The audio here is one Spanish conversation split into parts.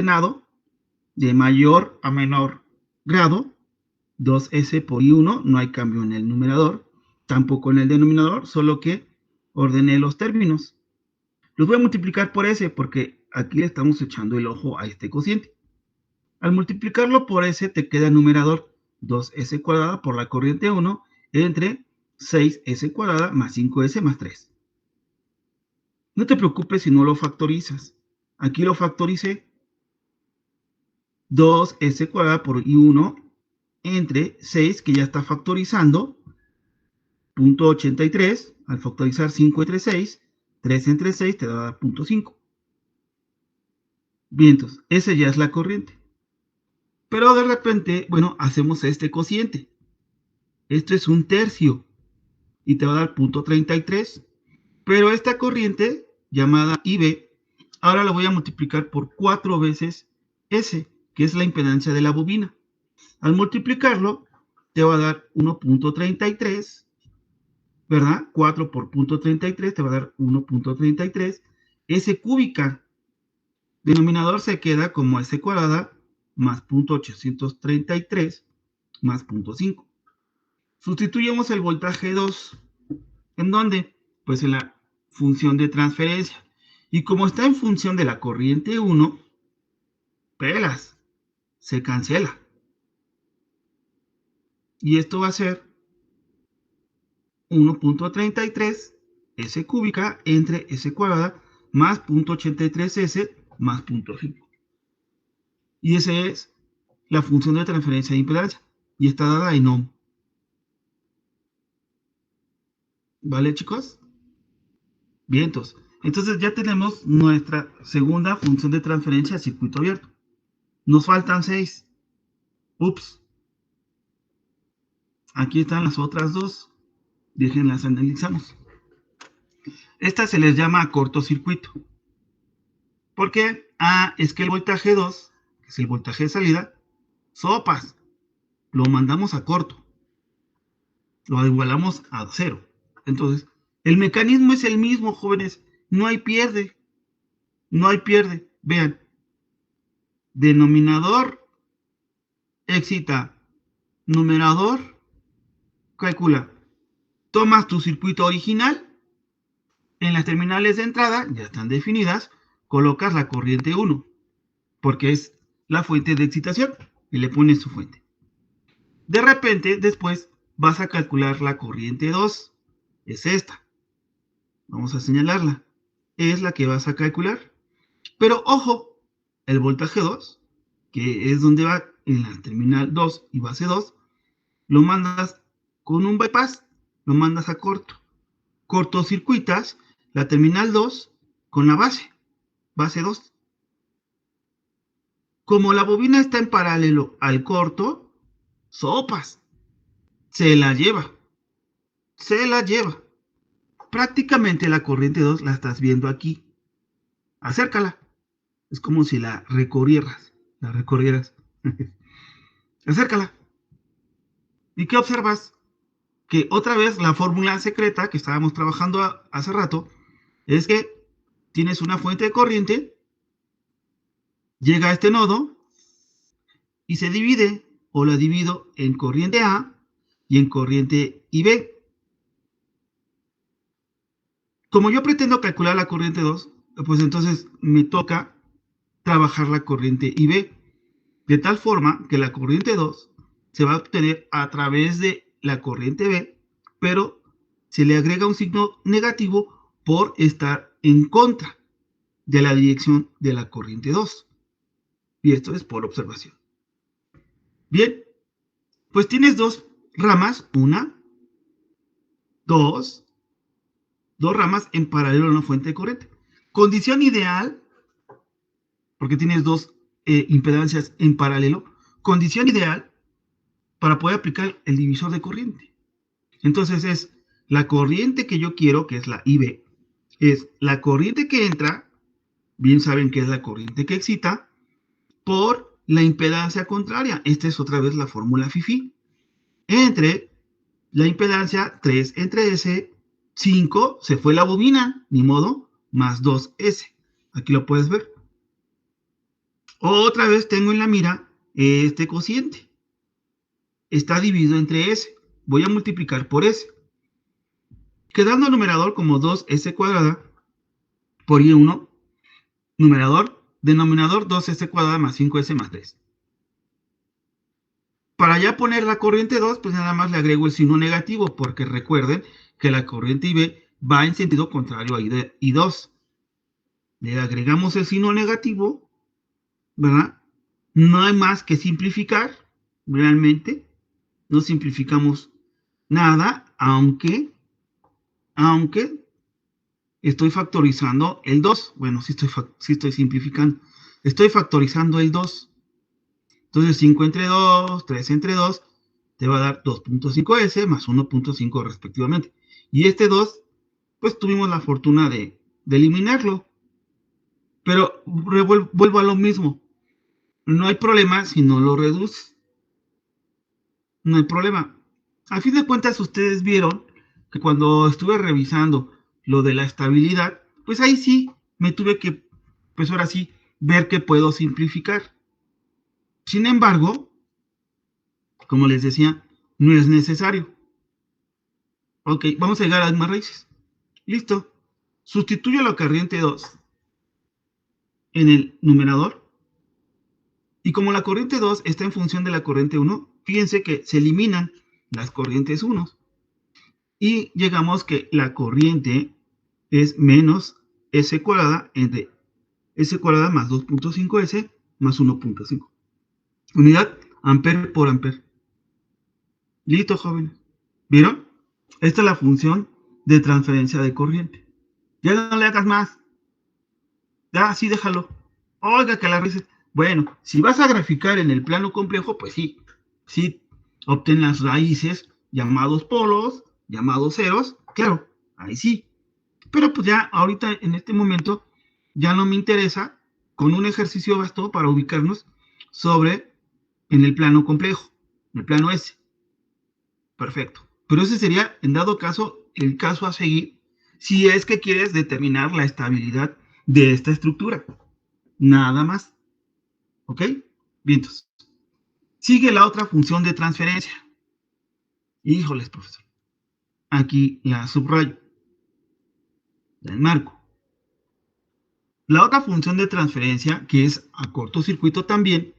ordenado de mayor a menor grado, 2S por I1, no hay cambio en el numerador, tampoco en el denominador, solo que ordené los términos. Los voy a multiplicar por S porque aquí le estamos echando el ojo a este cociente. Al multiplicarlo por S te queda el numerador 2S cuadrada por la corriente 1 entre 6S cuadrada más 5S más 3. No te preocupes si no lo factorizas. Aquí lo factoricé. 2S cuadrada por I1 entre 6, que ya está factorizando, punto 83. Al factorizar 5 entre 6, 3 entre 6 te da punto 5. Bien, entonces, esa ya es la corriente. Pero de repente, bueno, hacemos este cociente. Esto es un tercio y te va a dar punto 33. Pero esta corriente, llamada IB, ahora la voy a multiplicar por 4 veces S, que es la impedancia de la bobina. Al multiplicarlo, te va a dar 1.33, ¿verdad? 4 por punto 33 te va a dar 1.33 S cúbica. Denominador se queda como S cuadrada más punto 833 más punto 5. Sustituyemos el voltaje 2. ¿En dónde? Pues en la función de transferencia. Y como está en función de la corriente 1, pelas, se cancela. Y esto va a ser 1.33 S cúbica entre S cuadrada más 0.83 S más 0.5. Y esa es la función de transferencia de impedancia. Y está dada en ohm. ¿Vale, chicos? Bien, entonces ya tenemos nuestra segunda función de transferencia a circuito abierto. Nos faltan 6. Ups. Aquí están las otras dos. Déjenlas analizamos. Esta se les llama cortocircuito. ¿Por qué? Ah, es que el voltaje 2, que es el voltaje de salida, sopas, lo mandamos a corto. Lo igualamos a 0. Entonces, el mecanismo es el mismo, jóvenes. No hay pierde. No hay pierde. Vean. Denominador, excita. Numerador, calcula. Tomas tu circuito original. En las terminales de entrada, ya están definidas, colocas la corriente 1, porque es la fuente de excitación, y le pones su fuente. De repente, después, vas a calcular la corriente 2, es esta. Vamos a señalarla. Es la que vas a calcular. Pero ojo, el voltaje 2, que es donde va en la terminal 2 y base 2, lo mandas con un bypass, lo mandas a corto. Cortocircuitas la terminal 2 con la base 2. Como la bobina está en paralelo al corto, sopas, se la lleva. Prácticamente la corriente 2 la estás viendo aquí. Acércala. Es como si la recorrieras. Acércala. ¿Y qué observas? Que otra vez la fórmula secreta que estábamos trabajando hace rato es que tienes una fuente de corriente, llega a este nodo y se divide, o la divido en corriente A y en corriente IB. Como yo pretendo calcular la corriente 2, pues entonces me toca trabajar la corriente IB, de tal forma que la corriente 2 se va a obtener a través de la corriente B, pero se le agrega un signo negativo por estar en contra de la dirección de la corriente 2. Y esto es por observación. Bien, pues tienes dos ramas, dos ramas en paralelo a una fuente de corriente. Condición ideal, porque tienes dos impedancias en paralelo, condición ideal para poder aplicar el divisor de corriente. Entonces es la corriente que yo quiero, que es la IB, es la corriente que entra, bien saben que es la corriente que excita, por la impedancia contraria. Esta es otra vez la fórmula FIFI. Entre la impedancia 3 entre S, 5, se fue la bobina, ni modo, más 2S. Aquí lo puedes ver. Otra vez tengo en la mira este cociente. Está dividido entre S. Voy a multiplicar por S. Quedando el numerador como 2S cuadrada por I1, numerador, denominador 2S cuadrada más 5S más 3. Para ya poner la corriente 2, pues nada más le agrego el signo negativo, porque recuerden que la corriente IB va en sentido contrario a I2. Le agregamos el signo negativo, ¿verdad? No hay más que simplificar, realmente. No simplificamos nada, aunque estoy factorizando el 2. Bueno, sí estoy simplificando. Estoy factorizando el 2. Entonces 5 entre 2, 3 entre 2, te va a dar 2.5S más 1.5 respectivamente. Y este 2, pues tuvimos la fortuna de eliminarlo. Pero vuelvo a lo mismo. No hay problema si no lo reduces. No hay problema. A fin de cuentas, ustedes vieron que cuando estuve revisando lo de la estabilidad, pues ahí sí me tuve que, pues ahora sí, ver que puedo simplificar. Sin embargo, como les decía, no es necesario. Ok, vamos a llegar a las mismas raíces. Listo. Sustituyo la corriente 2 en el numerador. Y como la corriente 2 está en función de la corriente 1, fíjense que se eliminan las corrientes 1. Y llegamos que la corriente es menos S cuadrada entre S cuadrada más 2.5S más 1.5. Unidad amper por amper. Listo, jóvenes. ¿Vieron? Esta es la función de transferencia de corriente. Ya no le hagas más. Ya, sí, déjalo. Oiga, que la veces. Bueno, si vas a graficar en el plano complejo, pues sí. Sí, obtén las raíces llamados polos, llamados ceros. Claro, ahí sí. Pero pues ya ahorita en este momento ya no me interesa. Con un ejercicio bastó para ubicarnos sobre en el plano complejo, en el plano S. Perfecto. Pero ese sería, en dado caso, el caso a seguir si es que quieres determinar la estabilidad de esta estructura. Nada más. ¿Ok? Bien, entonces. Sigue la otra función de transferencia. Híjoles, profesor. Aquí la subrayo. La enmarco. La otra función de transferencia, que es a cortocircuito también,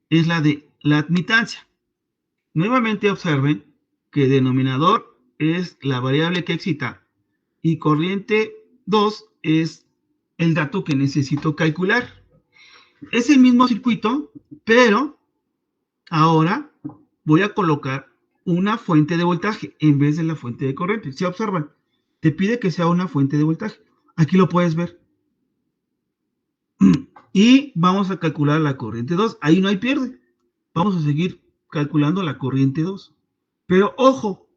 es la de la admitancia. Nuevamente observen que denominador es la variable que excita y corriente 2 es el dato que necesito calcular. Es el mismo circuito, pero ahora voy a colocar una fuente de voltaje en vez de la fuente de corriente. Si observan, te pide que sea una fuente de voltaje. Aquí lo puedes ver. Y vamos a calcular la corriente 2. Ahí no hay pierde. Vamos a seguir calculando la corriente 2. Pero ojo,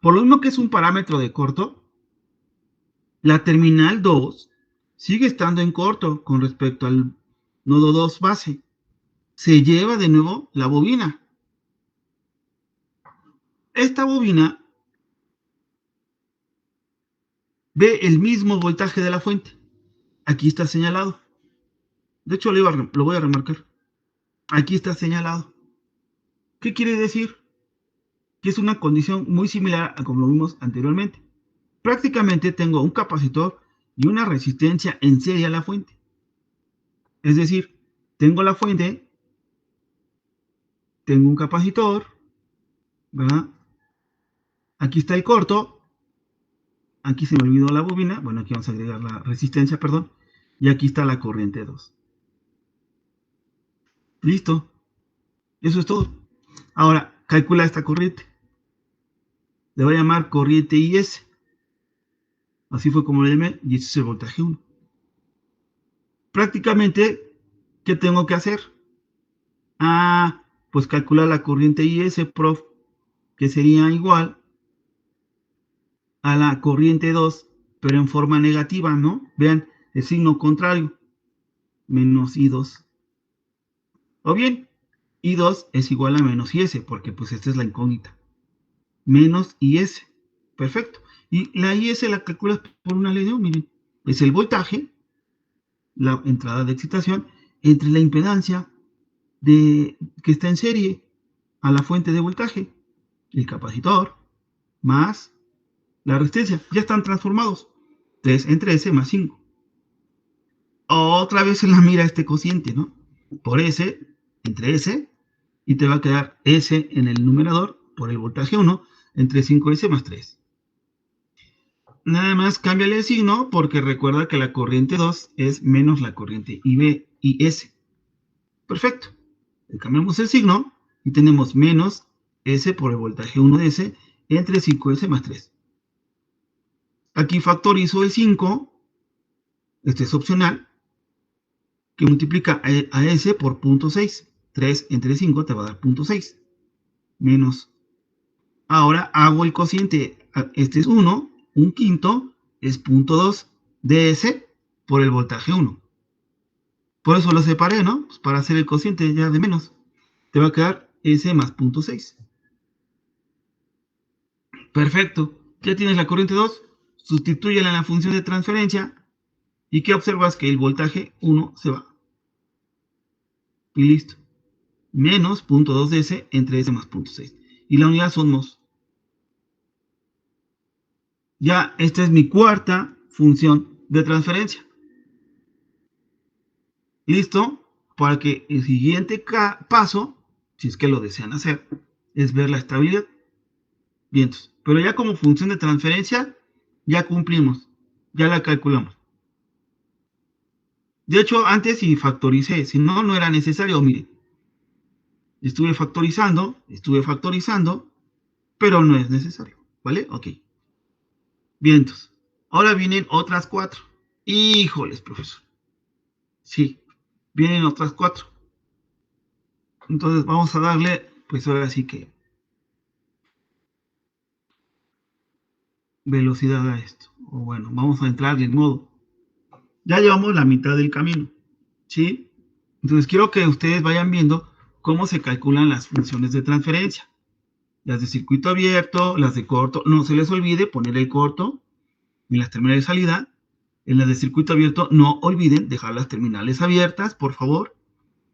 por lo mismo que es un parámetro de corto, la terminal 2 sigue estando en corto con respecto al nodo 2 base. Se lleva de nuevo la bobina. Esta bobina ve el mismo voltaje de la fuente. Aquí está señalado. De hecho, lo voy a remarcar. Aquí está señalado. ¿Qué quiere decir? Que es una condición muy similar a como lo vimos anteriormente. Prácticamente tengo un capacitor y una resistencia en serie a la fuente. Es decir, tengo la fuente, tengo un capacitor, ¿verdad? Aquí está el corto, aquí se me olvidó la bobina, bueno, aquí vamos a agregar la resistencia, perdón, y aquí está la corriente 2. Listo, eso es todo. Ahora, calcula esta corriente. Le voy a llamar corriente IS. Así fue como le llamé, y este es el voltaje 1. Prácticamente, ¿qué tengo que hacer? Pues calcular la corriente IS, prof, que sería igual a la corriente 2, pero en forma negativa, ¿no? Vean, el signo contrario, menos I2. O bien, I2 es igual a menos IS, porque pues esta es la incógnita. Menos IS. Perfecto. Y la IS la calculas por una ley de Ohm, miren. Es el voltaje, la entrada de excitación, entre la impedancia que está en serie a la fuente de voltaje, el capacitor, más la resistencia. Ya están transformados. 3 entre S más 5. Otra vez se la mira este cociente, ¿no? Por S entre S, y te va a quedar S en el numerador por el voltaje 1 entre 5S más 3. Nada más cámbiale el signo porque recuerda que la corriente 2 es menos la corriente IB y S. Perfecto. Le cambiamos el signo y tenemos menos S por el voltaje 1 de S entre 5S más 3. Aquí factorizo el 5, este es opcional, que multiplica a S por 0.6. 3 entre 5 te va a dar 0.6. Menos. Ahora hago el cociente. Este es 1, un quinto es 0.2 de S por el voltaje 1. Por eso lo separé, ¿no? Pues para hacer el cociente ya de menos. Te va a quedar S más 0.6. Perfecto. Ya tienes la corriente 2. Sustitúyela en la función de transferencia. ¿Y qué observas? Que el voltaje 1 se va. Y listo. Menos 0.2 de S entre S más 0.6. Y la unidad son mos. Ya esta es mi cuarta función de transferencia. ¿Listo? Para que el siguiente paso, si es que lo desean hacer, es ver la estabilidad. Bien, pero ya como función de transferencia, ya cumplimos, ya la calculamos. De hecho, antes sí factoricé, si no, no era necesario, miren. Estuve factorizando, pero no es necesario, ¿vale? Ok. Bien, entonces, ahora vienen otras 4. Híjoles, profesor. Sí, vienen otras 4. Entonces vamos a darle, pues ahora sí que velocidad a esto. O bueno, vamos a entrar en modo. Ya llevamos la mitad del camino, ¿sí? Entonces quiero que ustedes vayan viendo cómo se calculan las funciones de transferencia. Las de circuito abierto, las de corto. No se les olvide poner el corto en las terminales de salida. En las de circuito abierto no olviden dejar las terminales abiertas, por favor.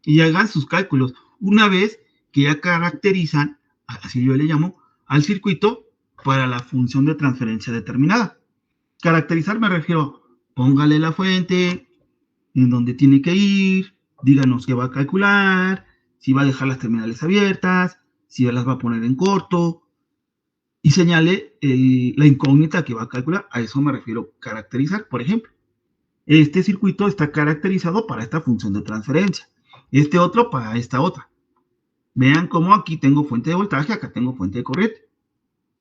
Y hagan sus cálculos. Una vez que ya caracterizan, así yo le llamo, al circuito para la función de transferencia determinada. Caracterizar me refiero, póngale la fuente, en dónde tiene que ir, díganos qué va a calcular, si va a dejar las terminales abiertas, si las va a poner en corto, y señale la incógnita que va a calcular. A eso me refiero caracterizar. Por ejemplo, este circuito está caracterizado para esta función de transferencia, este otro para esta otra. Vean cómo aquí tengo fuente de voltaje, acá tengo fuente de corriente.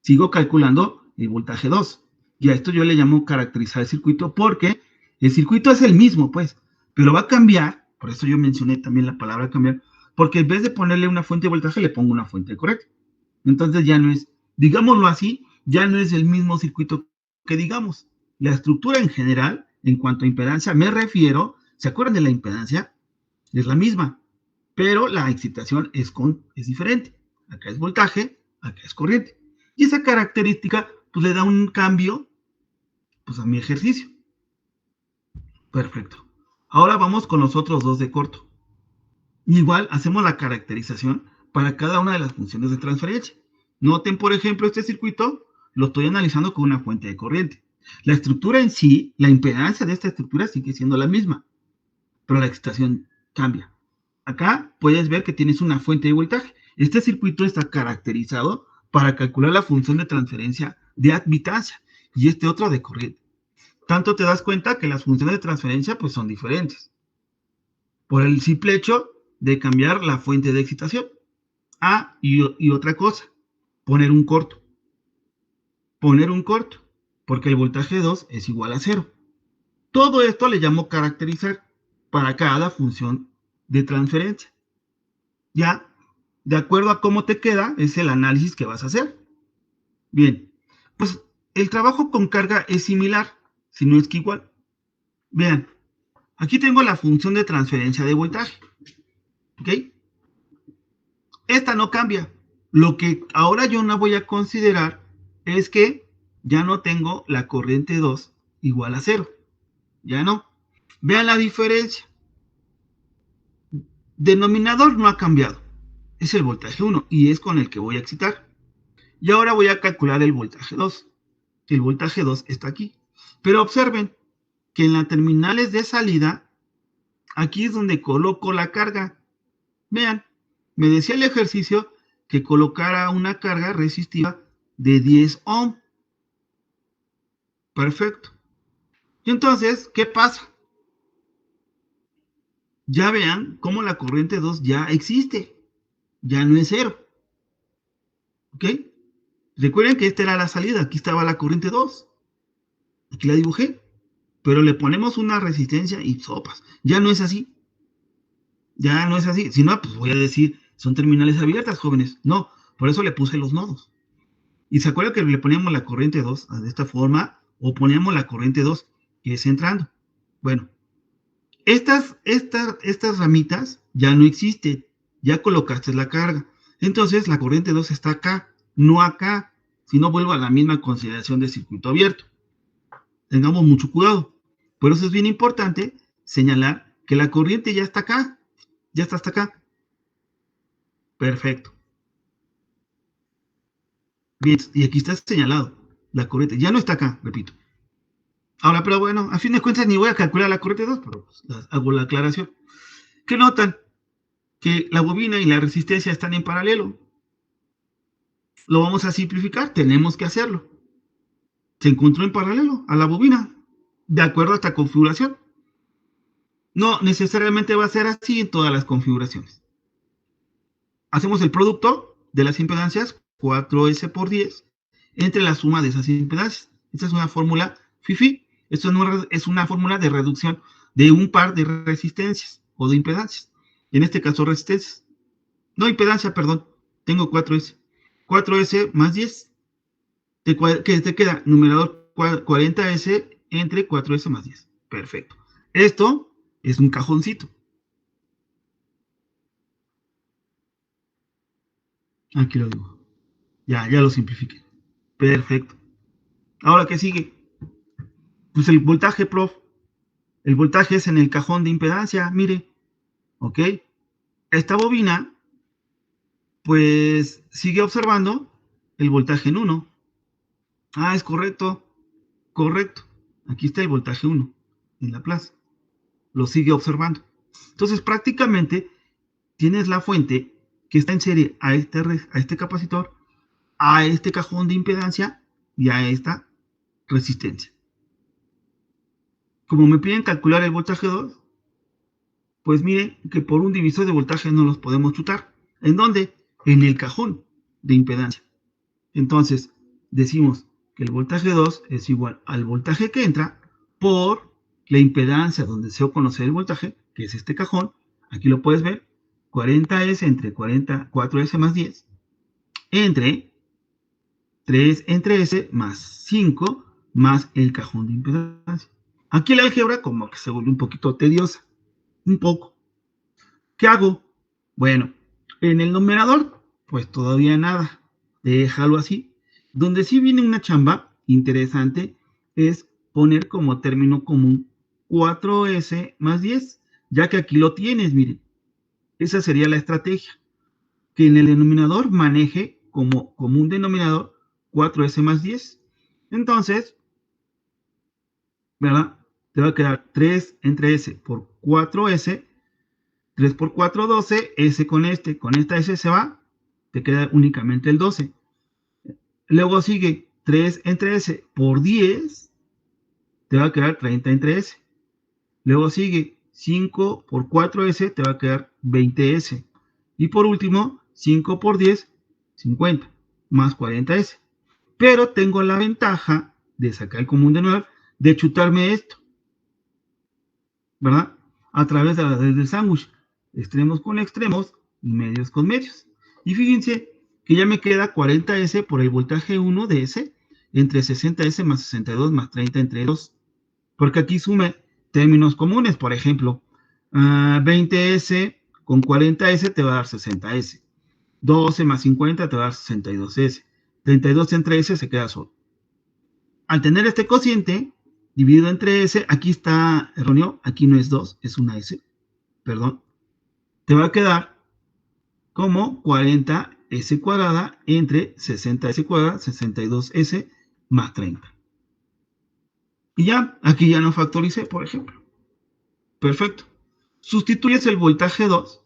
Sigo calculando el voltaje 2. Y a esto yo le llamo caracterizar el circuito porque el circuito es el mismo, pues, pero va a cambiar. Por eso yo mencioné también la palabra cambiar, porque en vez de ponerle una fuente de voltaje, le pongo una fuente de corriente. Entonces ya no es, digámoslo así, ya no es el mismo circuito que digamos. La estructura en general, en cuanto a impedancia, me refiero, ¿se acuerdan de la impedancia? Es la misma, pero la excitación es diferente. Acá es voltaje, acá es corriente. Y esa característica pues, le da un cambio pues, a mi ejercicio. Perfecto. Ahora vamos con los otros dos de corto. Igual hacemos la caracterización para cada una de las funciones de transferencia. Noten, por ejemplo, este circuito lo estoy analizando con una fuente de corriente. La estructura en sí, la impedancia de esta estructura sigue siendo la misma, pero la excitación cambia. Acá puedes ver que tienes una fuente de voltaje. Este circuito está caracterizado para calcular la función de transferencia de admitancia y este otro de corriente. Tanto te das cuenta que las funciones de transferencia pues, son diferentes por el simple hecho de cambiar la fuente de excitación. Y otra cosa, poner un corto. Poner un corto, porque el voltaje 2 es igual a 0. Todo esto le llamo caracterizar para cada función de transferencia. Ya, de acuerdo a cómo te queda, es el análisis que vas a hacer. Bien, pues el trabajo con carga es similar, si no es que igual. Vean, aquí tengo la función de transferencia de voltaje. ¿Ok? Esta no cambia. Lo que ahora yo no voy a considerar es que ya no tengo la corriente 2 igual a 0. Ya no. Vean la diferencia. Denominador no ha cambiado. Es el voltaje 1 y es con el que voy a excitar. Y ahora voy a calcular el voltaje 2. El voltaje 2 está aquí. Pero observen que en las terminales de salida, aquí es donde coloco la carga. Vean, me decía el ejercicio que colocara una carga resistiva de 10 ohm. Perfecto. Y entonces, ¿qué pasa? Ya vean cómo la corriente 2 ya existe. Ya no es cero. ¿Ok? Recuerden que esta era la salida. Aquí estaba la corriente 2. Aquí la dibujé. Pero le ponemos una resistencia y sopas. Ya no es así. Ya no es así. Si no, pues voy a decir, son terminales abiertas, jóvenes. No, por eso le puse los nodos. Y se acuerdan que le poníamos la corriente 2 de esta forma, o poníamos la corriente 2 que es entrando. Bueno, estas ramitas ya no existen. Ya colocaste la carga. Entonces la corriente 2 está acá, no acá. Si no, vuelvo a la misma consideración de circuito abierto. Tengamos mucho cuidado. Por eso es bien importante señalar que la corriente ya está acá. Ya está hasta acá. Perfecto. Bien, y aquí está señalado. La corriente ya no está acá, repito. Ahora, pero bueno, a fin de cuentas ni voy a calcular la corriente 2, pero pues, hago la aclaración. ¿Qué notan? Que la bobina y la resistencia están en paralelo. Lo vamos a simplificar, tenemos que hacerlo. Se encontró en paralelo a la bobina, de acuerdo a esta configuración. No necesariamente va a ser así en todas las configuraciones. Hacemos el producto de las impedancias 4S por 10 entre la suma de esas impedancias. Esta es una fórmula FIFI. Esto es una fórmula de reducción de un par de resistencias o de impedancias. En este caso, resistencias. No, impedancia, perdón. Tengo 4S. 4S más 10. ¿Qué te queda? Numerador 40S entre 4S más 10. Perfecto. Esto es un cajoncito. Aquí lo digo. Ya lo simplifiqué. Perfecto. Ahora, ¿qué sigue? Pues el voltaje, prof. El voltaje es en el cajón de impedancia, mire. ¿Ok? Esta bobina, pues, sigue observando el voltaje en 1. Ah, es correcto. Correcto. Aquí está el voltaje 1 en la plaza. Lo sigue observando. Entonces, prácticamente, tienes la fuente que está en serie a este capacitor, a este cajón de impedancia y a esta resistencia. Como me piden calcular el voltaje 2, pues miren que por un divisor de voltaje no los podemos chutar. ¿En dónde? En el cajón de impedancia. Entonces, decimos que el voltaje 2 es igual al voltaje que entra por la impedancia donde deseo conocer el voltaje, que es este cajón. Aquí lo puedes ver. 40S entre 4S más 10 entre 3 entre S más 5 más el cajón de impedancia. Aquí la álgebra como que se vuelve un poquito tediosa. Un poco. ¿Qué hago? Bueno, en el numerador, pues todavía nada. Déjalo así. Donde sí viene una chamba interesante es poner como término común 4S más 10, ya que aquí lo tienes, miren. Esa sería la estrategia. Que en el denominador maneje como común denominador 4S más 10. Entonces, ¿verdad? Te va a quedar 3 entre S por 4S. 3 por 4, 12. S con esta S se va. Te queda únicamente el 12. Luego sigue 3 entre S por 10. Te va a quedar 30 entre S. Luego sigue 5 por 4S. Te va a quedar 20S. Y por último, 5 por 10, 50. Más 40S. Pero tengo la ventaja de sacar el común de 9, de chutarme esto, ¿verdad? A través de la ley del sándwich. Extremos con extremos y medios con medios. Y fíjense que ya me queda 40S por el voltaje 1 de S entre 60S más 62 más 30 entre 2. Porque aquí sume términos comunes. Por ejemplo, 20S con 40S te va a dar 60S. 12 más 50 te va a dar 62S. 32 entre S se queda solo. Al tener este cociente dividido entre S, aquí está erróneo, aquí no es 2, es una S, perdón. te va a quedar como 40S cuadrada entre 60S cuadrada, 62S más 30. Y ya, aquí ya no factoricé, por ejemplo. Perfecto. Sustituyes el voltaje 2,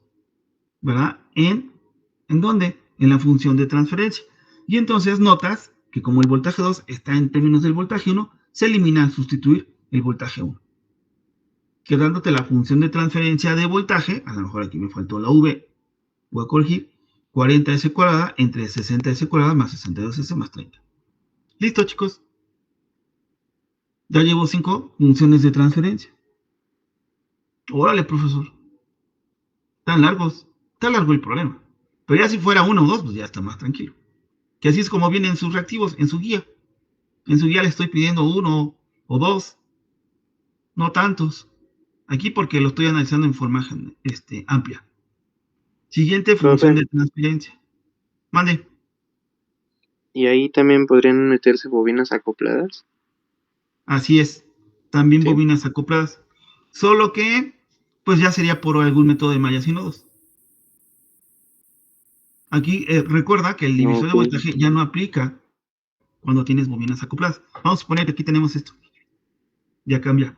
¿verdad? ¿En dónde? En la función de transferencia. Y entonces notas que como el voltaje 2 está en términos del voltaje 1, se elimina al sustituir el voltaje 1. Quedándote la función de transferencia de voltaje, a lo mejor aquí me faltó la V, voy a corregir, 40S cuadrada entre 60S cuadrada más 62S más 30. Listo, chicos. Ya llevo 5 funciones de transferencia. Órale, profesor. Tan largos. Está largo el problema. Pero ya si fuera uno o dos, pues ya está más tranquilo. Que así es como vienen sus reactivos en su guía. En su guía le estoy pidiendo uno o dos, no tantos. Aquí porque lo estoy analizando en forma amplia. Siguiente función Profe, de transferencia. Mande. ¿y ahí también podrían meterse bobinas acopladas? Así es. También Sí. bobinas acopladas. Solo que, pues ya sería por algún método de mallas y nodos. Aquí recuerda que el divisor de Ok. voltaje ya no aplica cuando tienes bobinas acopladas. Vamos a suponer que aquí tenemos esto. Ya cambia.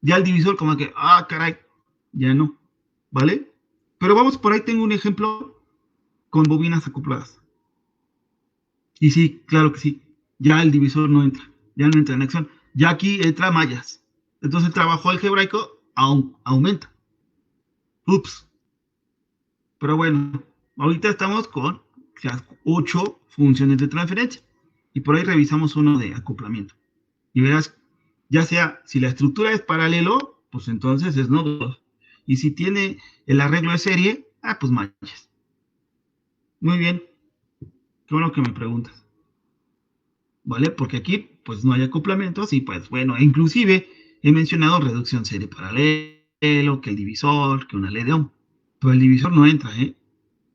Ya el divisor como que, caray, ya no. ¿Vale? Pero vamos, por ahí tengo un ejemplo con bobinas acopladas. Y sí, claro que sí. Ya el divisor no entra. Ya no entra en acción. Ya aquí entra mallas. Entonces el trabajo algebraico aumenta. Ups. Pero bueno, ahorita estamos con las 8 funciones de transferencia. Y por ahí revisamos uno de acoplamiento. Y verás, ya sea si la estructura es paralelo, pues entonces es nodo. Y si tiene el arreglo de serie, pues mallas. Muy bien, qué bueno que me preguntas. ¿Vale? Porque aquí pues no hay acoplamientos y pues bueno, inclusive he mencionado reducción serie paralelo, que el divisor, que una ley de Ohm. Pero el divisor no entra, ¿eh?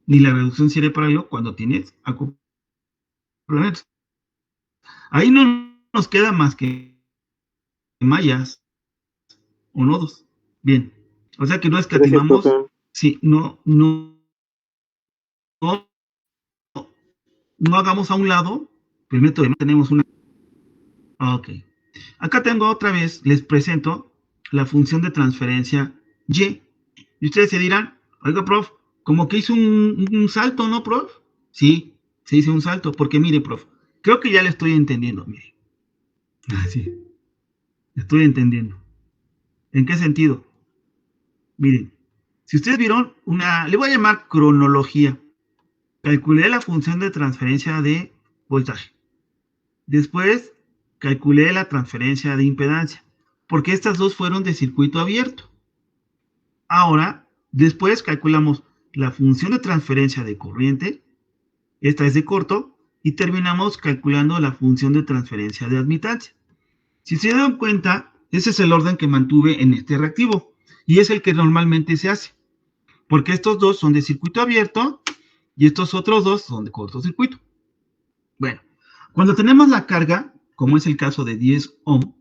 Ni la reducción serie paralelo cuando tienes acoplamientos. Ahí no nos queda más que mallas o nodos. Bien. O sea que no Gracias, escatimamos, profe. sí, no, no hagamos a un lado el método de tenemos una. Ok. Acá tengo otra vez, les presento la función de transferencia Y. Y ustedes se dirán, oiga, prof, como que hizo un salto, ¿no, prof? Sí, se hizo un salto, porque mire, prof, creo que ya le estoy entendiendo, mire. Sí, estoy entendiendo. ¿En qué sentido? Miren, si ustedes vieron le voy a llamar cronología. Calculé la función de transferencia de voltaje. Después calculé la transferencia de impedancia, porque estas dos fueron de circuito abierto. Ahora, después calculamos la función de transferencia de corriente, esta es de corto, y terminamos calculando la función de transferencia de admitancia. Si se dan cuenta, ese es el orden que mantuve en este reactivo, y es el que normalmente se hace, porque estos dos son de circuito abierto y estos otros dos son de cortocircuito. Bueno, cuando tenemos la carga, como es el caso de 10 ohm,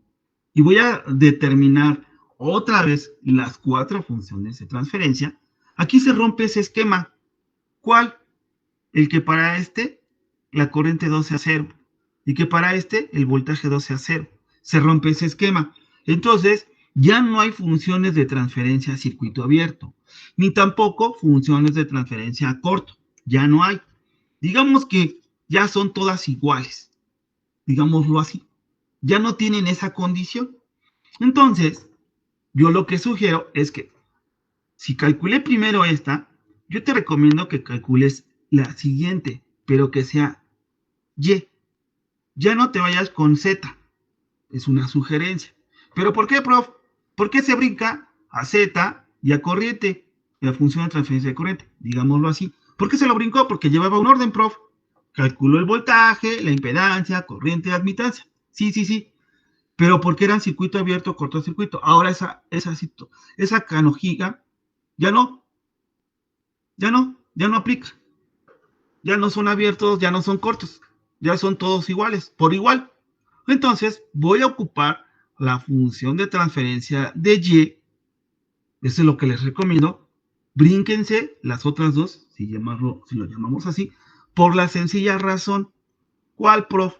y voy a determinar otra vez las 4 funciones de transferencia, aquí se rompe ese esquema. ¿Cuál? El que para la corriente 12 a 0 y que para el voltaje 12 a 0. Se rompe ese esquema. Entonces, ya no hay funciones de transferencia a circuito abierto, ni tampoco funciones de transferencia a corto. Ya no hay. Digamos que ya son todas iguales, digámoslo así. Ya no tienen esa condición. Entonces, yo lo que sugiero es que si calculé primero esta, yo te recomiendo que calcules la siguiente, pero que sea Y. Ya no te vayas con Z, es una sugerencia. ¿Pero por qué, prof? ¿Por qué se brinca a Z y a corriente? La función de transferencia de corriente, digámoslo así. ¿Por qué se lo brincó? Porque llevaba un orden, prof. Calculó el voltaje, la impedancia, corriente, admitancia. Sí, sí, sí. Pero porque eran circuito abierto, cortocircuito. Ahora esa canojita ya no, ya no aplica. Ya no son abiertos, ya no son cortos. Ya son todos iguales, por igual. Entonces voy a ocupar la función de transferencia de Y, eso es lo que les recomiendo, Brínquense las otras dos, si lo llamamos así, por la sencilla razón. ¿Cuál, prof?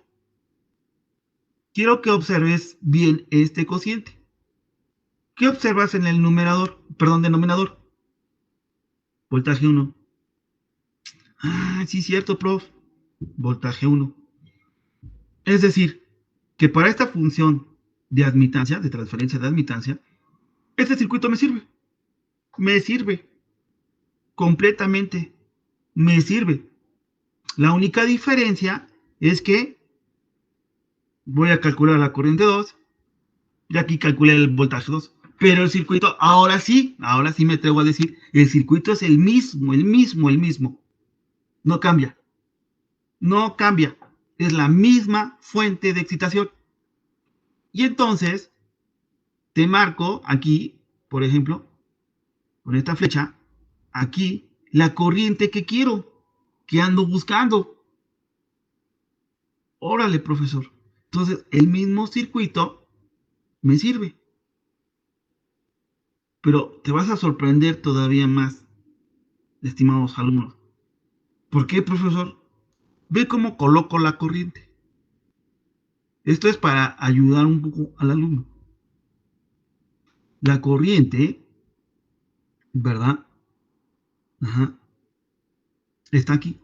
Quiero que observes bien este cociente. ¿Qué observas en el denominador? Voltaje 1. Ah, sí, cierto, prof. Voltaje 1. Es decir, que para esta función de admitancia, de transferencia de admitancia, este circuito me sirve. Me sirve. Completamente. Me sirve. La única diferencia es que voy a calcular la corriente 2 y aquí calculé el voltaje 2. Pero el circuito, ahora sí me atrevo a decir, el circuito es el mismo. No cambia. No cambia. Es la misma fuente de excitación. Y entonces, te marco aquí, por ejemplo, con esta flecha, aquí, la corriente que quiero, que ando buscando. Órale, profesor. Entonces, el mismo circuito me sirve. Pero te vas a sorprender todavía más, estimados alumnos. ¿Por qué, profesor? Ve cómo coloco la corriente. Esto es para ayudar un poco al alumno. La corriente, ¿verdad? Ajá. Está aquí.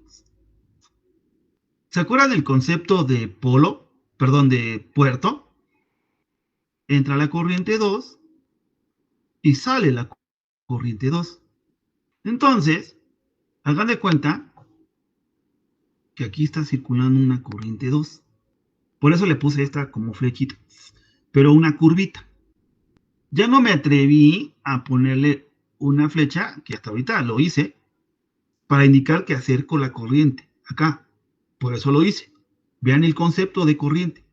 ¿Se acuerdan del concepto de polo? Perdón, de puerto. Entra la corriente 2 y sale la corriente 2. Entonces, hagan de cuenta que aquí está circulando una corriente 2. Por eso le puse esta como flechita, pero una curvita. Ya no me atreví a ponerle una flecha, que hasta ahorita lo hice, para indicar que acerco la corriente acá. Por eso lo hice. Vean el concepto de corriente.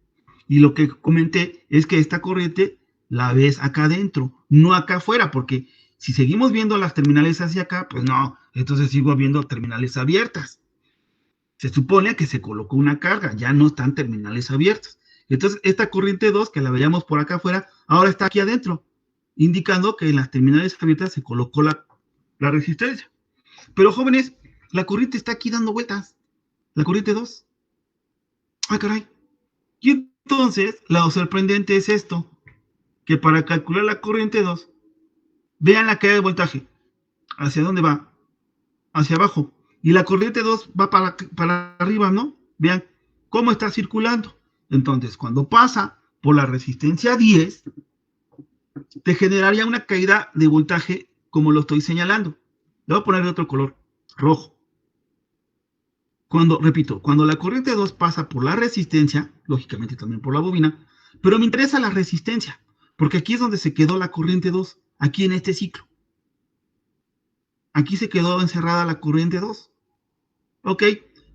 Y lo que comenté es que esta corriente la ves acá adentro, no acá afuera, porque si seguimos viendo las terminales hacia acá, pues no, entonces sigo viendo terminales abiertas. Se supone que se colocó una carga, ya no están terminales abiertas. Entonces, esta corriente 2, que la veíamos por acá afuera, ahora está aquí adentro, indicando que en las terminales abiertas se colocó la resistencia. Pero, jóvenes, la corriente está aquí dando vueltas. La corriente 2. Ah, caray. Y entonces, lo sorprendente es esto, que para calcular la corriente 2, vean la caída de voltaje. ¿Hacia dónde va? Hacia abajo. Y la corriente 2 va para arriba, ¿no? Vean cómo está circulando. Entonces, cuando pasa por la resistencia 10, te generaría una caída de voltaje como lo estoy señalando. Le voy a poner de otro color, rojo. Cuando la corriente 2 pasa por la resistencia, lógicamente también por la bobina, pero me interesa la resistencia, porque aquí es donde se quedó la corriente 2, aquí en este ciclo. Aquí se quedó encerrada la corriente 2. Ok,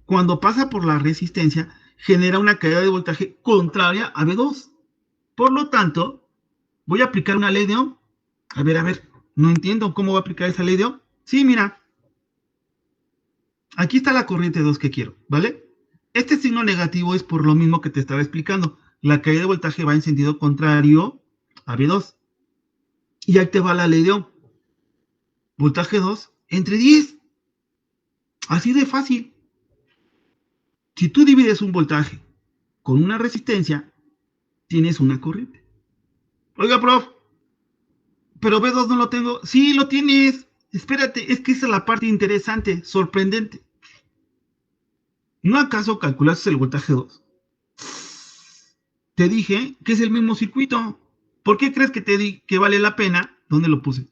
cuando pasa por la resistencia, genera una caída de voltaje contraria a V2. Por lo tanto, voy a aplicar una ley de Ohm. A ver, no entiendo cómo voy a aplicar esa ley de Ohm. Sí, mira, aquí está la corriente 2 que quiero, ¿vale? Este signo negativo es por lo mismo que te estaba explicando. La caída de voltaje va en sentido contrario a V2. Y ahí te va la ley de Ohm. Voltaje 2 entre 10. Así de fácil. Si tú divides un voltaje con una resistencia, tienes una corriente. Oiga, prof, pero B2 no lo tengo. Sí, lo tienes. Espérate, es que esa es la parte interesante, sorprendente. ¿No acaso calculaste el voltaje 2? Te dije que es el mismo circuito. ¿Por qué crees que te di que vale la pena? ¿Dónde lo puse?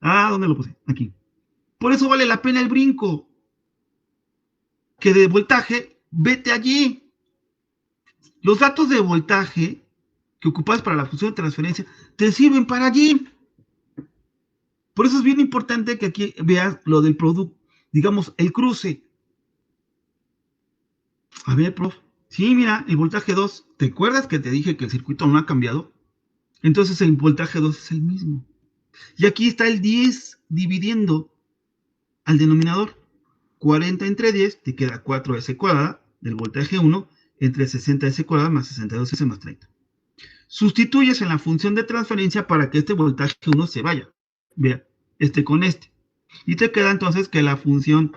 ¿Dónde lo puse? Aquí. Por eso vale la pena el brinco. Que de voltaje, vete allí. Los datos de voltaje que ocupas para la función de transferencia te sirven para allí. Por eso es bien importante que aquí veas lo del producto, digamos, el cruce. A ver, prof. Sí, mira, el voltaje 2. ¿Te acuerdas que te dije que el circuito no ha cambiado? Entonces el voltaje 2 es el mismo. Y aquí está el 10 dividiendo al denominador. 40 entre 10 te queda 4s cuadrada del voltaje 1 entre 60s cuadrada más 62s más 30. Sustituyes en la función de transferencia para que este voltaje 1 se vaya. Vea, este con este. Y te queda entonces que la función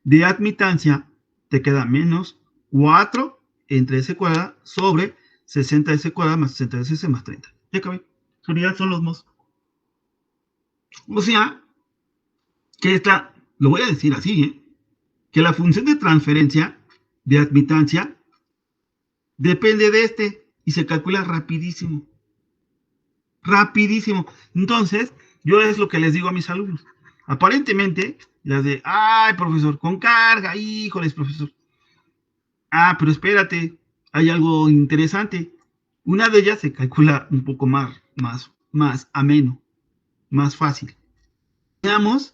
de admitancia te queda menos 4 entre S cuadrada sobre 60S cuadrada más 60S más 30. Ya acabé. Son los mos. O sea, que esta, lo voy a decir así, que la función de transferencia de admitancia depende de este y se calcula rapidísimo. Rapidísimo. Entonces, yo es lo que les digo a mis alumnos. Aparentemente, las de, ay, profesor, con carga, híjoles, profesor. Ah, pero espérate, hay algo interesante. Una de ellas se calcula un poco más ameno, más fácil. Veamos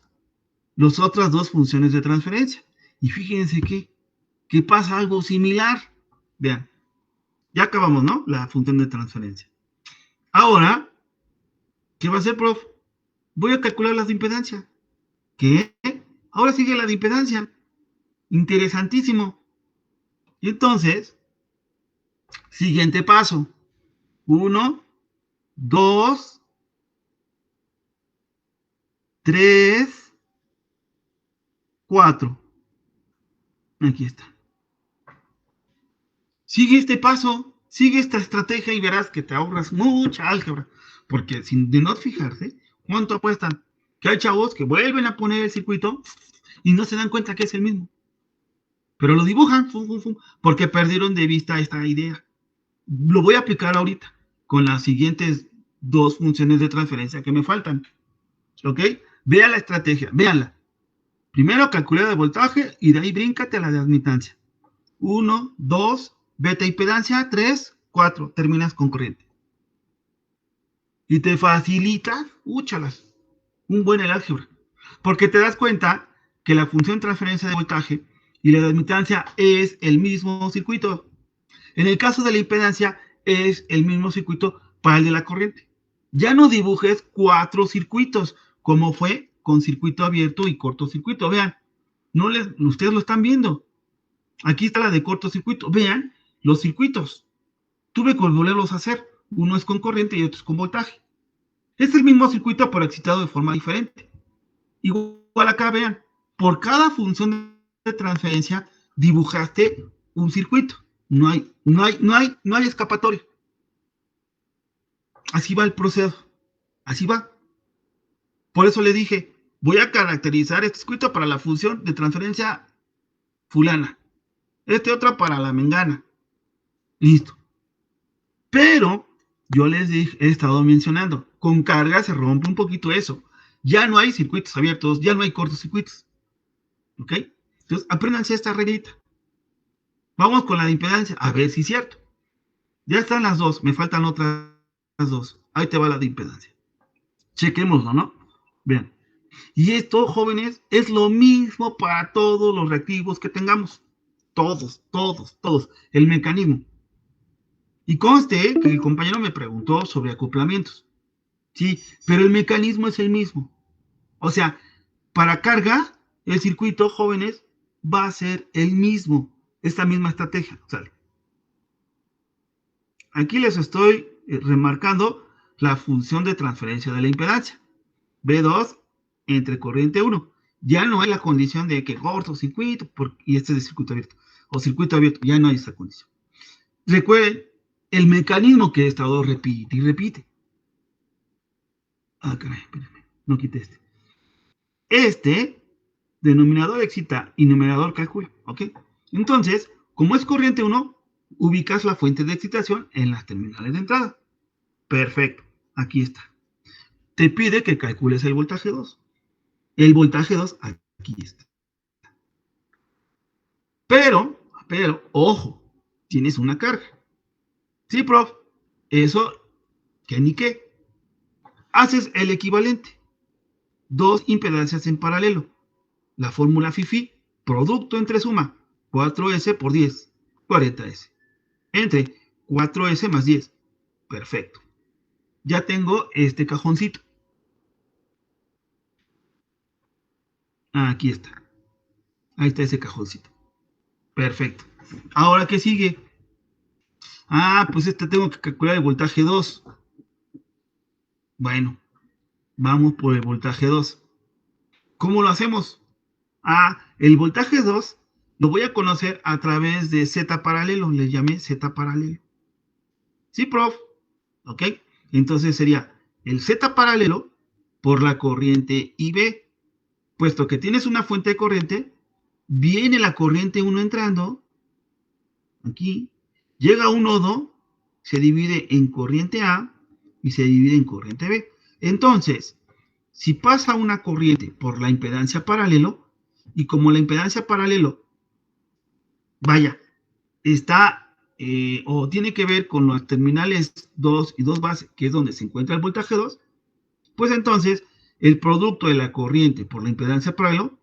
las otras dos funciones de transferencia. Y fíjense que pasa algo similar. Vean, ya acabamos, ¿no? La función de transferencia. Ahora, ¿qué va a hacer, prof? Voy a calcular las de impedancia. ¿Qué? Ahora sigue la de impedancia. Interesantísimo. Y entonces, siguiente paso. 1, 2, 3, 4. Aquí está. Sigue este paso, sigue esta estrategia y verás que te ahorras mucha álgebra. Porque sin de no fijarse, ¿cuánto apuestan? Que hay chavos que vuelven a poner el circuito y no se dan cuenta que es el mismo. Pero lo dibujan, porque perdieron de vista esta idea. Lo voy a aplicar ahorita con las siguientes dos funciones de transferencia que me faltan. ¿Ok? Vea la estrategia, véanla. Primero calcula el voltaje y de ahí bríncate a la de admitancia. 1, 2, beta impedancia, 3, 4, terminas con corriente. Y te facilita, úchalas, un buen el álgebra. Porque te das cuenta que la función de transferencia de voltaje y la de admitancia es el mismo circuito. En el caso de la impedancia, es el mismo circuito para el de la corriente. Ya no dibujes 4 circuitos, como fue con circuito abierto y cortocircuito. Vean, ustedes lo están viendo. Aquí está la de cortocircuito. Vean los circuitos. Tuve que volverlos a hacer. Uno es con corriente y otro es con voltaje. Es el mismo circuito, pero excitado de forma diferente. Igual acá, vean, por cada función de transferencia dibujaste un circuito. No hay escapatoria. Así va el proceso. Así va. Por eso le dije, voy a caracterizar este circuito para la función de transferencia fulana. Este otro para la mengana. Listo. Pero yo les dije, he estado mencionando, con carga se rompe un poquito eso. Ya no hay circuitos abiertos, ya no hay cortocircuitos. ¿Ok? Entonces, apréndanse esta reglita. Vamos con la de impedancia, a ver si es cierto. Ya están las dos, me faltan otras dos. Ahí te va la de impedancia. Chequémoslo, ¿no? Vean. Y esto, jóvenes, es lo mismo para todos los reactivos que tengamos. Todos. El mecanismo. Y conste que el compañero me preguntó sobre acoplamientos. Sí, pero el mecanismo es el mismo. O sea, para carga, el circuito, jóvenes, va a ser el mismo. Esta misma estrategia. ¿Sale? Aquí les estoy remarcando la función de transferencia de la impedancia. B2 entre corriente 1. Ya no hay la condición de que cortocircuito y este es de circuito abierto. O circuito abierto, ya no hay esa condición. Recuerden, el mecanismo que he estado repite y repite. Ah, caray, espérenme, no quité este. Este, denominador excita y numerador calcula, ¿ok? Entonces, como es corriente 1, ubicas la fuente de excitación en las terminales de entrada. Perfecto, aquí está. Te pide que calcules el voltaje 2. El voltaje 2, aquí está. Pero, ojo, tienes una carga. Sí, prof, eso, que ni qué. Haces el equivalente. Dos impedancias en paralelo. La fórmula FIFI, producto entre suma 4S por 10, 40S. Entre 4S más 10. Perfecto. Ya tengo este cajoncito. Aquí está. Ahí está ese cajoncito. Perfecto. Ahora, ¿qué sigue? Pues tengo que calcular el voltaje 2. Bueno, vamos por el voltaje 2. ¿Cómo lo hacemos? El voltaje 2 lo voy a conocer a través de Z paralelo, le llamé Z paralelo. Sí, prof. ¿Ok? Entonces sería el Z paralelo por la corriente IB. Puesto que tienes una fuente de corriente, viene la corriente 1 entrando, aquí, llega a un nodo, se divide en corriente A y se divide en corriente B. Entonces, si pasa una corriente por la impedancia paralelo, y como la impedancia paralelo, vaya, está o tiene que ver con los terminales 2 y 2 bases, que es donde se encuentra el voltaje 2, pues entonces el producto de la corriente por la impedancia paralelo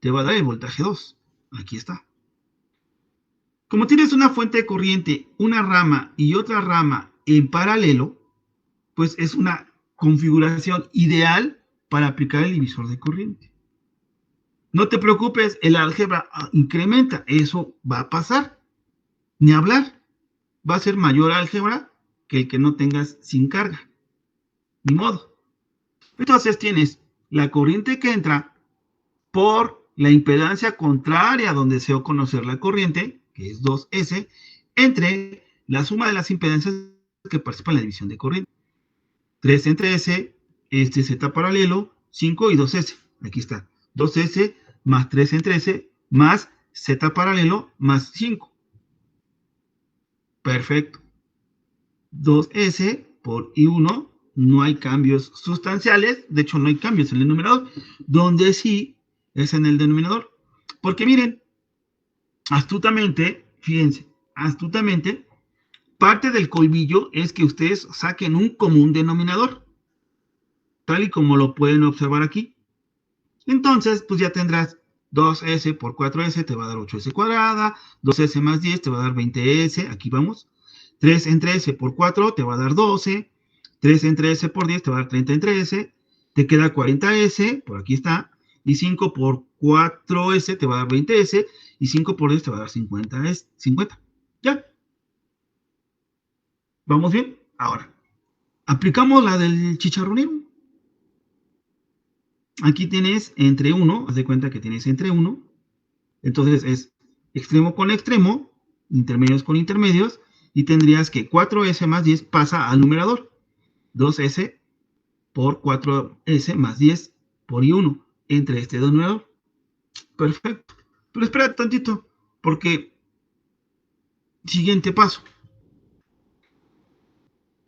te va a dar el voltaje 2. Aquí está. Como tienes una fuente de corriente, una rama y otra rama en paralelo, pues es una configuración ideal para aplicar el divisor de corriente. No te preocupes, el álgebra incrementa, eso va a pasar. Ni hablar, va a ser mayor álgebra que el que no tengas sin carga. Ni modo. Entonces tienes la corriente que entra por la impedancia contraria donde deseo conocer la corriente, que es 2S, entre la suma de las impedancias que participan en la división de corriente. 3 entre S, este Z paralelo, 5 y 2S. Aquí está. 2S más 3 entre S más Z paralelo más 5. Perfecto. 2S por I1, no hay cambios sustanciales, de hecho no hay cambios en el numerador, donde sí es en el denominador. Porque miren, astutamente, fíjense, astutamente, parte del colmillo es que ustedes saquen un común denominador, tal y como lo pueden observar aquí. Entonces, pues ya tendrás 2S por 4S te va a dar 8S cuadrada, 2S más 10 te va a dar 20S, aquí vamos. 3 entre S por 4 te va a dar 12, 3 entre S por 10 te va a dar 30 entre S, te queda 40S, por aquí está, y 5 por 4S te va a dar 20S, y 5 por 10 te va a dar 50S, 50. ¿Ya? ¿Vamos bien? Ahora, aplicamos la del chicharronero. Aquí tienes entre 1, haz de cuenta que tienes entre 1, entonces es extremo con extremo, intermedios con intermedios, y tendrías que 4S más 10 pasa al numerador. 2S por 4S más 10 por I1 entre este denominador. Perfecto. Pero espera tantito, porque siguiente paso.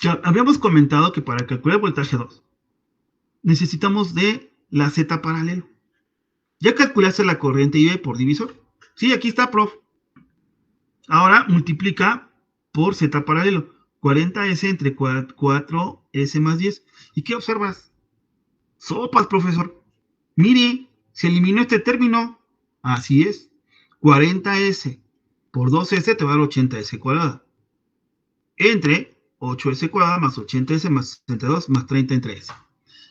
Ya habíamos comentado que para calcular el voltaje 2 necesitamos de la Z paralelo. ¿Ya calculaste la corriente IB por divisor? Sí, aquí está, prof. Ahora multiplica por Z paralelo. 40S entre 4S más 10. ¿Y qué observas? Sopas, profesor. Mire, se eliminó este término. Así es. 40S por 2S te va a dar 80S cuadrada. Entre 8S cuadrada más 80S más 62 más 30 entre S.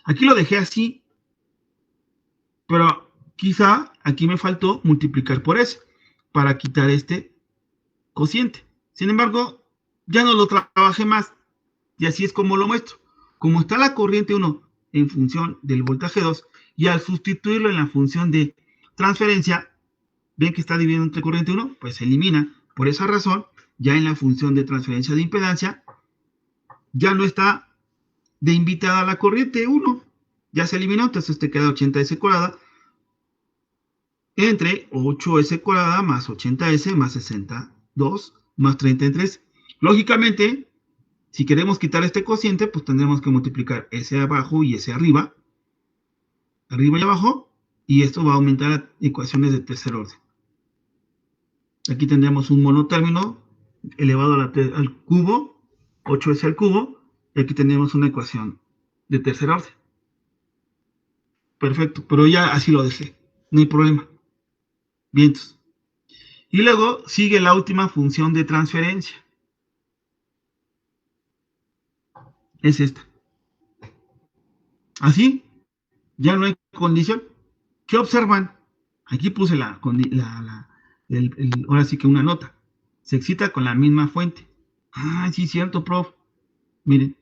Aquí lo dejé así, pero quizá aquí me faltó multiplicar por S para quitar este cociente. Sin embargo, ya no lo trabajé más y así es como lo muestro. Como está la corriente 1 en función del voltaje 2 y al sustituirlo en la función de transferencia, ven que está dividido entre corriente 1, pues se elimina. Por esa razón, ya en la función de transferencia de impedancia, ya no está de invitada la corriente 1. Ya se eliminó, entonces te queda 80S cuadrada entre 8S cuadrada más 80S más 62 más 30 entre S. Lógicamente, si queremos quitar este cociente, pues tendremos que multiplicar S abajo y S arriba, arriba y abajo, y esto va a aumentar a ecuaciones de tercer orden. Aquí tendríamos un monotérmino elevado al cubo, 8S al cubo, y aquí tendríamos una ecuación de tercer orden. Perfecto, pero ya así lo dejé, no hay problema. Vientos. Y luego sigue la última función de transferencia. Es esta. Así, ya no hay condición. ¿Qué observan? Aquí puse ahora sí que una nota. Se excita con la misma fuente. Ah, sí, cierto, prof. Miren.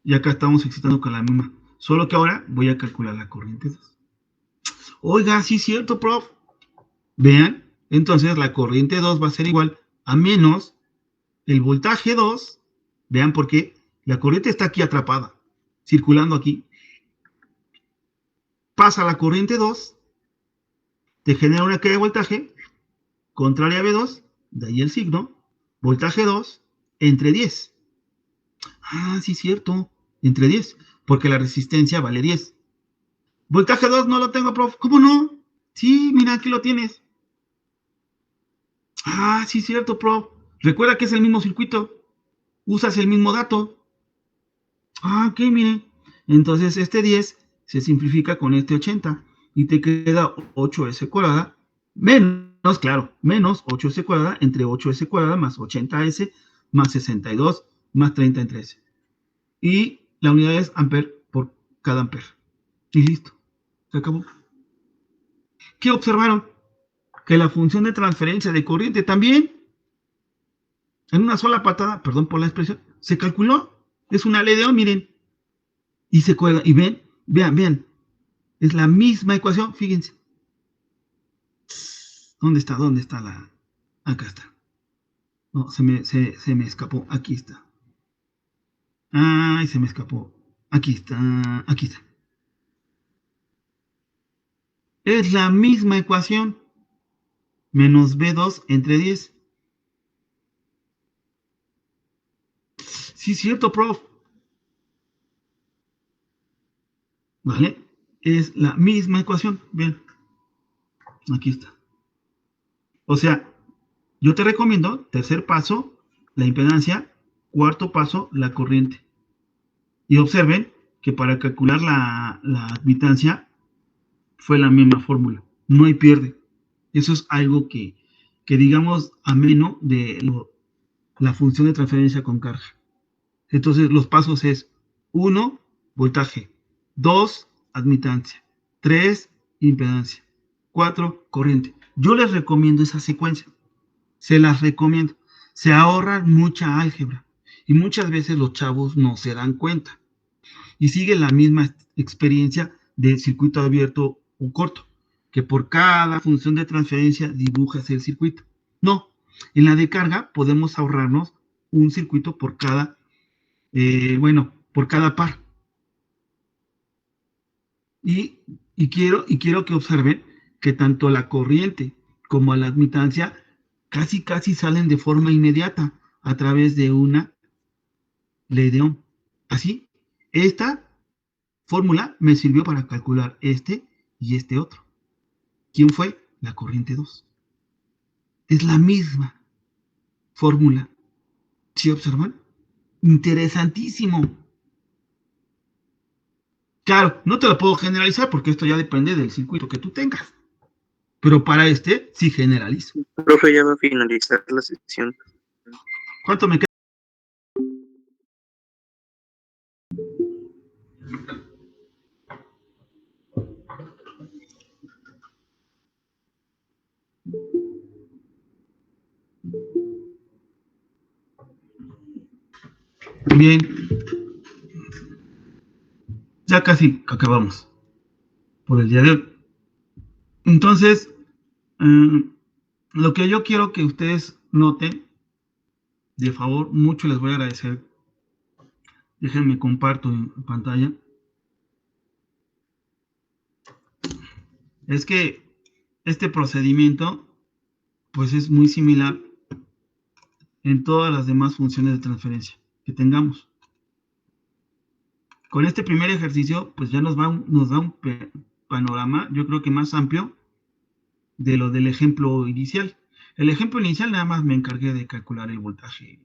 Y acá estamos excitando con la misma. Solo que ahora voy a calcular la corriente 2. Oiga, sí es cierto, prof. Vean, entonces la corriente 2 va a ser igual a menos el voltaje 2. Vean por qué. La corriente está aquí atrapada, circulando aquí. Pasa la corriente 2, te genera una caída de voltaje, contraria a B2, de ahí el signo, voltaje 2, entre 10. Ah, sí, cierto, entre 10, porque la resistencia vale 10. Voltaje 2 no lo tengo, prof. ¿Cómo no? Sí, mira, aquí lo tienes. Ah, sí, cierto, prof. Recuerda que es el mismo circuito. Usas el mismo dato. Ah, ok, mire. Entonces este 10 se simplifica con este 80 y te queda 8s cuadrada menos, claro, menos 8s cuadrada entre 8s cuadrada más 80s más 62 más 30 entre s. Y la unidad es amper por cada amper. Y listo. Se acabó. ¿Qué observaron? Que la función de transferencia de corriente también, en una sola patada, perdón por la expresión, se calculó. Es una ley de Ohm, miren. Y se cuelga. Y ven, vean. Es la misma ecuación, fíjense. ¿Dónde está? ¿Dónde está la...? Acá está. No, se me escapó. Aquí está. Ay, se me escapó. Aquí está. Aquí está. Es la misma ecuación. Menos B2 entre 10. Sí, es cierto, prof. ¿Vale? Es la misma ecuación. Bien. Aquí está. O sea, yo te recomiendo, tercer paso, la impedancia, cuarto paso, la corriente. Y observen que para calcular la admitancia fue la misma fórmula. No hay pierde. Eso es algo que digamos, ameno de la función de transferencia con carga. Entonces, los pasos es 1, voltaje, 2, admitancia, 3, impedancia, 4, corriente. Yo les recomiendo esa secuencia. Se las recomiendo. Se ahorran mucha álgebra. Y muchas veces los chavos no se dan cuenta. Y siguen la misma experiencia de circuito abierto o corto, que por cada función de transferencia dibujas el circuito. No, en la de carga podemos ahorrarnos un circuito por cada, por cada par. Y, quiero que observen que tanto la corriente como la admitancia casi salen de forma inmediata a través de una ley de Ohm. Así, esta fórmula me sirvió para calcular este y este otro. ¿Quién fue? La corriente 2. Es la misma fórmula. ¿Sí observan? Interesantísimo. Claro, no te lo puedo generalizar porque esto ya depende del circuito que tú tengas. Pero para este sí generalizo. Profe, ya va a finalizar la sesión. ¿Cuánto me queda? Bien, ya casi acabamos por el día de hoy. Entonces, lo que yo quiero que ustedes noten, de favor, mucho les voy a agradecer. Déjenme comparto en pantalla. Es que este procedimiento, pues es muy similar en todas las demás funciones de transferencia que tengamos. Con este primer ejercicio, pues ya nos da un panorama, yo creo que más amplio, de lo del ejemplo inicial. El ejemplo inicial nada más me encargué de calcular el voltaje,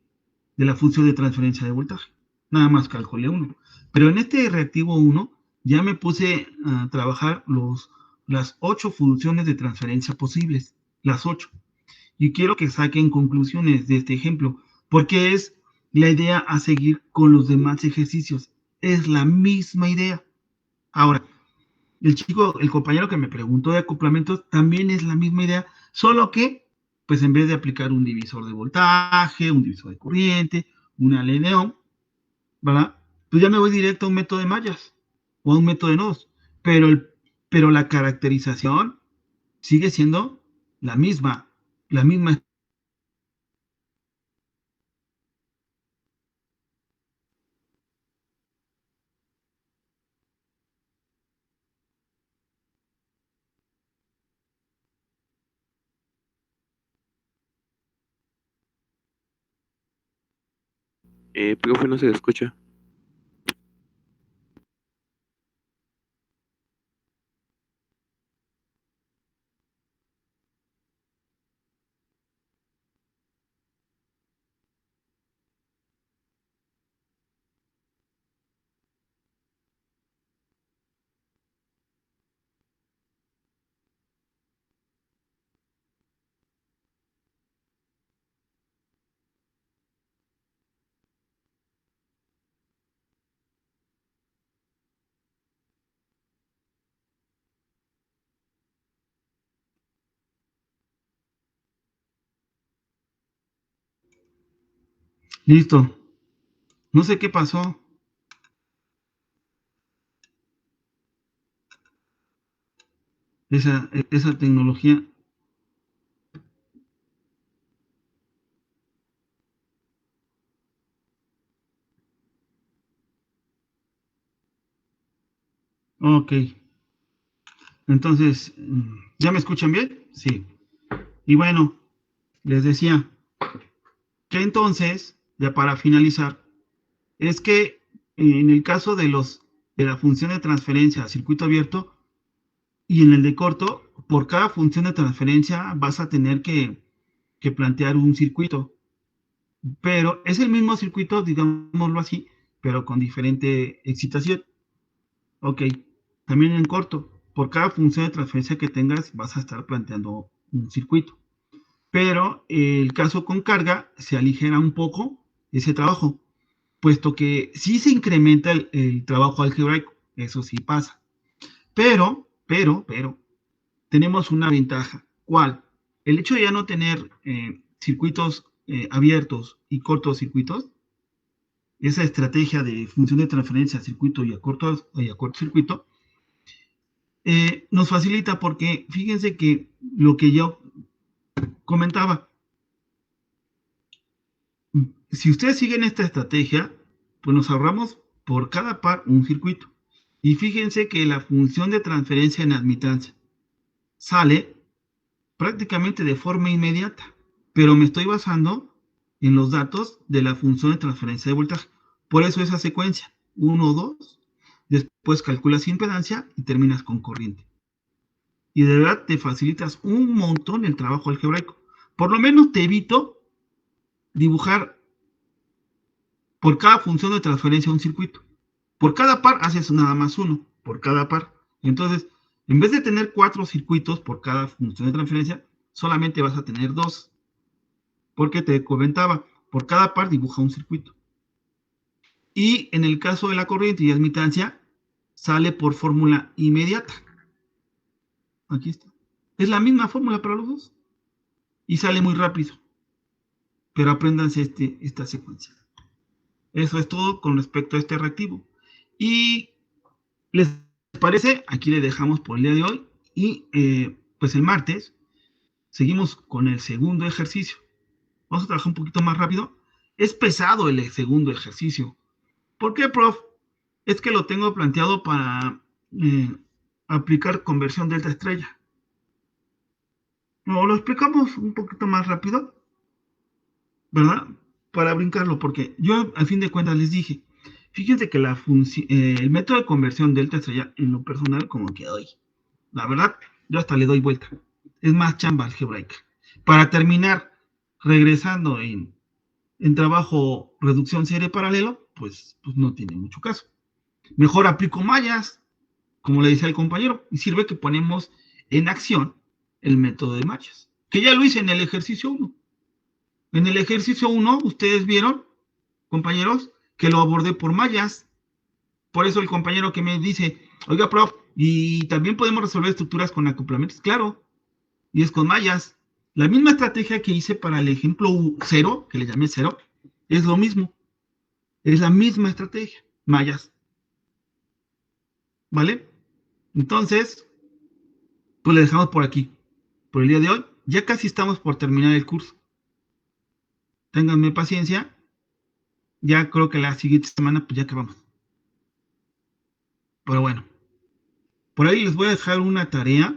de la función de transferencia de voltaje. Nada más calculé uno. Pero en este reactivo 1 ya me puse a trabajar las 8 funciones de transferencia posibles. Las 8. Y quiero que saquen conclusiones de este ejemplo, porque es la idea a seguir con los demás ejercicios. Es la misma idea. Ahora, el compañero que me preguntó de acoplamientos, también es la misma idea, solo que, pues en vez de aplicar un divisor de voltaje, un divisor de corriente, una ley de Ohm, ¿verdad? Pues ya me voy directo a un método de mallas. o a un método de nodos, pero la caracterización sigue siendo la misma, la misma. Profe, no se le escucha. Listo. No sé qué pasó. Esa tecnología. Ok. Entonces, ¿ya me escuchan bien? Sí. Y bueno, les decía que entonces, ya para finalizar, es que en el caso de la función de transferencia a circuito abierto y en el de corto, por cada función de transferencia vas a tener que plantear un circuito. Pero es el mismo circuito, digámoslo así, pero con diferente excitación. Ok. También en corto, por cada función de transferencia que tengas, vas a estar planteando un circuito. Pero el caso con carga se aligera un poco ese trabajo, puesto que sí se incrementa el trabajo algebraico, eso sí pasa. Pero, tenemos una ventaja. ¿Cuál? El hecho de ya no tener circuitos abiertos y cortocircuitos, esa estrategia de función de transferencia a circuito y a cortocircuito, nos facilita porque fíjense que lo que yo comentaba, si ustedes siguen esta estrategia, pues nos ahorramos por cada par un circuito. Y fíjense que la función de transferencia en admitancia sale prácticamente de forma inmediata, pero me estoy basando en los datos de la función de transferencia de voltaje. Por eso esa secuencia, 1, 2, después calculas impedancia y terminas con corriente. Y de verdad te facilitas un montón el trabajo algebraico. Por lo menos te evito dibujar por cada función de transferencia un circuito. Por cada par haces nada más uno, por cada par. Entonces, en vez de tener 4 circuitos por cada función de transferencia, solamente vas a tener 2. Porque te comentaba, por cada par dibuja un circuito. Y en el caso de la corriente y admitancia, sale por fórmula inmediata. Aquí está. Es la misma fórmula para los dos. Y sale muy rápido. Pero apréndanse esta secuencia. Eso es todo con respecto a este reactivo. Y les parece, aquí le dejamos por el día de hoy. Y pues el martes seguimos con el segundo ejercicio. Vamos a trabajar un poquito más rápido. Es pesado el segundo ejercicio. ¿Por qué, prof? Es que lo tengo planteado para aplicar conversión delta estrella. No, lo explicamos un poquito más rápido, ¿verdad? Para brincarlo, porque yo al fin de cuentas les dije, fíjense que el método de conversión delta estrella, en lo personal, como que hoy, la verdad, yo hasta le doy vuelta. Es más chamba algebraica. Para terminar, regresando en trabajo reducción serie paralelo, pues no tiene mucho caso. Mejor aplico mallas, como le decía el compañero, y sirve que ponemos en acción el método de mallas, que ya lo hice en el ejercicio 1. En el ejercicio 1, ustedes vieron, compañeros, que lo abordé por mallas. Por eso el compañero que me dice, oiga, prof, y también podemos resolver estructuras con acoplamientos, claro, y es con mallas. La misma estrategia que hice para el ejemplo 0, que le llamé 0, es lo mismo. Es la misma estrategia, mallas. ¿vale? Entonces, pues le dejamos por aquí, por el día de hoy. Ya casi estamos por terminar el curso. Ténganme paciencia. Ya creo que la siguiente semana, pues ya acabamos. Pero bueno, por ahí les voy a dejar una tarea,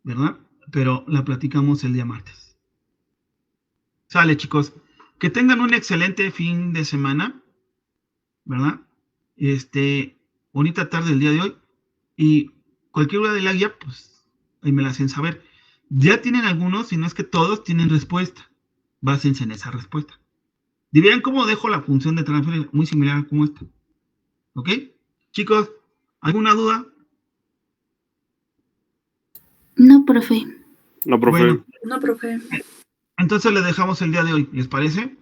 ¿verdad? Pero la platicamos el día martes. Sale, chicos. Que tengan un excelente fin de semana, ¿verdad? Bonita tarde el día de hoy. Y cualquier duda de la guía, pues ahí me la hacen saber. Ya tienen algunos, si no es que todos tienen respuesta. Básense en esa respuesta. Dirían cómo dejo la función de transfer muy similar como esta. ¿Ok? Chicos, ¿alguna duda? No, profe. No, profe. Bueno, No, profe. entonces le dejamos el día de hoy, ¿les parece?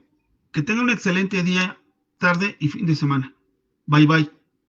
Que tengan un excelente día, tarde y fin de semana. Bye, bye.